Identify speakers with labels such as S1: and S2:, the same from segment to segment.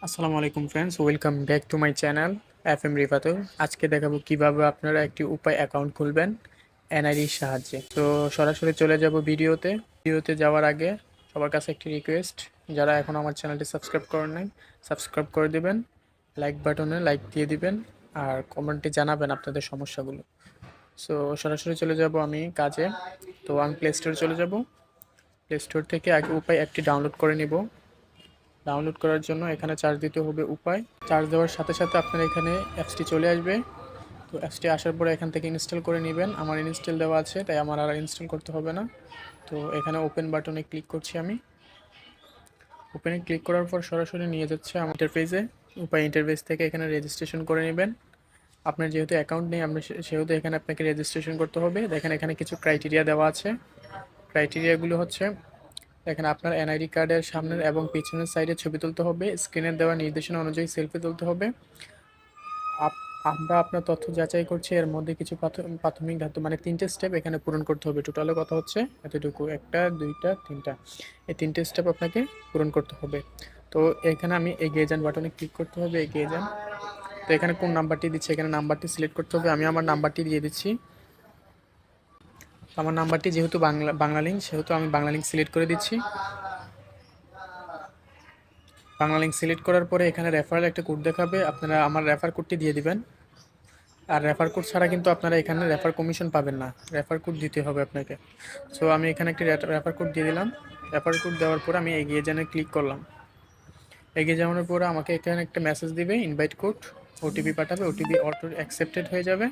S1: আসসালামু আলাইকুম friends, welcome back to my channel FM Rifatul. আজকে দেখাবো কিভাবে আপনারা একটি উপায় অ্যাকাউন্ট খুলবেন এনআইডির সাহায্যে। তো সরাসরি চলে যাব ভিডিওতে যাওয়ার আগে সবার কাছে একটি রিকোয়েস্ট, যারা এখন আমার চ্যানেলটি সাবস্ক্রাইব করেন নাই সাবস্ক্রাইব করে দিবেন, লাইক বাটনে লাইক দিয়ে দিবেন আর কমেন্টে জানাবেন আপনাদের সমস্যাগুলো। সো সরাসরি চলে যাব আমি কাজে। তো আমি প্লে স্টোরে চলে যাব। প্লে স্টোর থেকে আগে উপায় অ্যাপটি ডাউনলোড করে নিব। ডাউনলোড করার জন্য এখানে চার্জ দিতে হবে উপায়। চার্জ দেওয়ার সাথে সাথে আপনার এখানে অ্যাপসটি চলে আসবে। তো অ্যাপসটি আসার পরে এখান থেকে ইনস্টল করে নেবেন। আমার ইনস্টল দেওয়া আছে, তাই আমার আর ইনস্টল করতে হবে না। তো এখানে ওপেন বাটনে ক্লিক করছি আমি। ওপেনে ক্লিক করার পর সরাসরি নিয়ে যাচ্ছে আমার ইন্টারফেসে। উপায় ইন্টারফেস থেকে এখানে রেজিস্ট্রেশন করে নেবেন। আপনার যেহেতু অ্যাকাউন্ট নেই, আপনি সেহেতু এখানে আপনাকে রেজিস্ট্রেশন করতে হবে। দেখেন এখানে কিছু ক্রাইটেরিয়া দেওয়া আছে। ক্রাইটেরিয়াগুলো হচ্ছে, দেখেন আপনার এনআইডি কার্ডের সামনের এবং পিছনের সাইডে ছবি তুলতে হবে, স্ক্রিনে দেওয়া নির্দেশনা অনুযায়ী সেলফি তুলতে হবে। আমরা আপনার তথ্য যাচাই করছি, এর মধ্যে কিছু প্রাথমিক ধাতু মানে 3টে স্টেপ এখানে পূরণ করতে হবে। টোটালে কথা হচ্ছে এতটুকু, 1টা 2টা 3টা, এই 3টে স্টেপ আপনাকে পূরণ করতে হবে। তো এখানে আমি এগিয়ে যান বাটনে ক্লিক করতে হবে, এগিয়ে যান। তো এখানে কোন নাম্বারটি দিচ্ছে, এখানে নাম্বারটি সিলেক্ট করতে হবে। আমি আমার নাম্বারটি দিয়ে দিচ্ছি। আমার নাম্বারটি যেহেতু বাংলা লিঙ্ক, সেহেতু আমি বাংলা লিঙ্ক সিলেক্ট করে দিচ্ছি। বাংলা লিঙ্ক সিলেক্ট করার পরে এখানে রেফারেল একটা কোড দেখাবে, আপনারা আমার রেফার কোডটি দিয়ে দিবেন। আর রেফার কোড ছাড়া কিন্তু আপনারা এখানে রেফার কমিশন পাবেন না, রেফার কোড দিতে হবে আপনাকে। সো আমি এখানে একটি রেফার কোড দিয়ে দিলাম। রেফার কোড দেওয়ার পর আমি এগিয়ে জানে ক্লিক করলাম। এগিয়ে যাওয়ার পরে আমাকে এখানে একটা মেসেজ দিবে, ইনভাইট কোড, ওটিপি পাঠাবে। ওটিপি অটো অ্যাকসেপ্টেড হয়ে যাবে।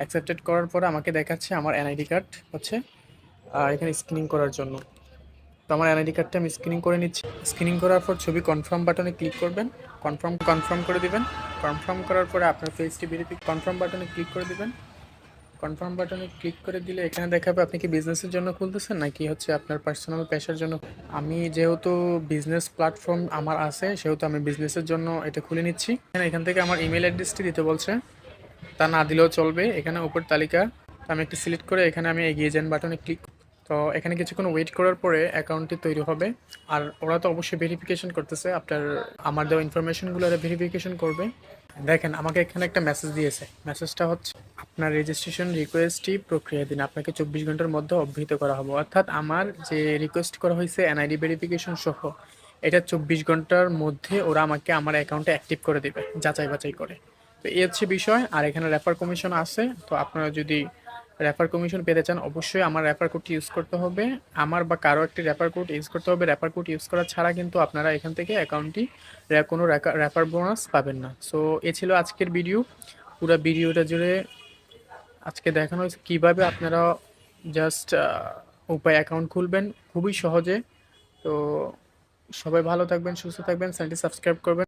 S1: অ্যাকসেপ্টেড করার পরে আমাকে দেখাচ্ছে আমার এনআইডি কার্ড হচ্ছে এখানে স্ক্যানিং করার জন্য। তো আমার এনআইডি কার্ডটা আমি স্ক্যানিং করে নিচ্ছি। স্ক্যানিং করার পর ছবি কনফার্ম বাটনে ক্লিক করবেন, কনফার্ম করে দিবেন। কনফার্ম করার পরে আপনার ফেসটি কনফার্ম বাটনে ক্লিক করে দিবেন। কনফার্ম বাটনে ক্লিক করে দিলে এখানে দেখাবে আপনি কি বিজনেসের জন্য খুলতেছেন নাকি হচ্ছে আপনার পার্সোনাল পেশার জন্য। আমি যেহেতু বিজনেস প্ল্যাটফর্ম আমার আছে, সেহেতু আমি বিজনেসের জন্য এটা খুলে নিচ্ছি। এখান থেকে আমার ইমেল অ্যাড্রেসটি দিতে বলছে, তা না দিলেও চলবে। এখানে উপর তালিকা, আমি একটি সিলেক্ট করে এখানে আমি এগিয়ে যান বাটনে ক্লিক। তো এখানে কিছুক্ষণ ওয়েট করার পরে অ্যাকাউন্টটি তৈরি হবে। আর ওরা তো অবশ্যই ভেরিফিকেশন করতেছে, আপনার আমার দেওয়া ইনফরমেশনগুলো ভেরিফিকেশন করবে। দেখেন আমাকে এখানে একটা মেসেজ দিয়েছে। মেসেজটা হচ্ছে, আপনার রেজিস্ট্রেশন রিকোয়েস্টটি প্রক্রিয়াধীন, আপনাকে 24 ঘন্টার মধ্যে অব্যাহত করা হবে। অর্থাৎ আমার যে রিকোয়েস্ট করা হয়েছে এনআইডি ভেরিফিকেশন সহ, এটা 24 ঘন্টার মধ্যে ওরা আমাকে আমার অ্যাকাউন্টে অ্যাক্টিভ করে দেবে, যাচাই বাছাই করে। তো এই হচ্ছে বিষয়। আর এখানে রেফার কমিশন আছে। তো আপনারা যদি রেফার কমিশন পেতে চান, অবশ্যই আমার রেফার কোডটি ইউজ করতে হবে। আমার বা কারো একটি রেফার কোড ইউজ করতে হবে। রেফার কোড ইউজ করা ছাড়া কিন্তু আপনারা এখান থেকে অ্যাকাউন্টটি কোনো রেফার বোনাস পাবেন না। সো এ ছিল আজকের ভিডিও। পুরো ভিডিওটা জুড়ে আজকে দেখানো হয়েছে কীভাবে আপনারা জাস্ট উপায় অ্যাকাউন্ট খুলবেন খুবই সহজে। তো সবাই ভালো থাকবেন, সুস্থ থাকবেন, চ্যানেলটি সাবস্ক্রাইব করবেন।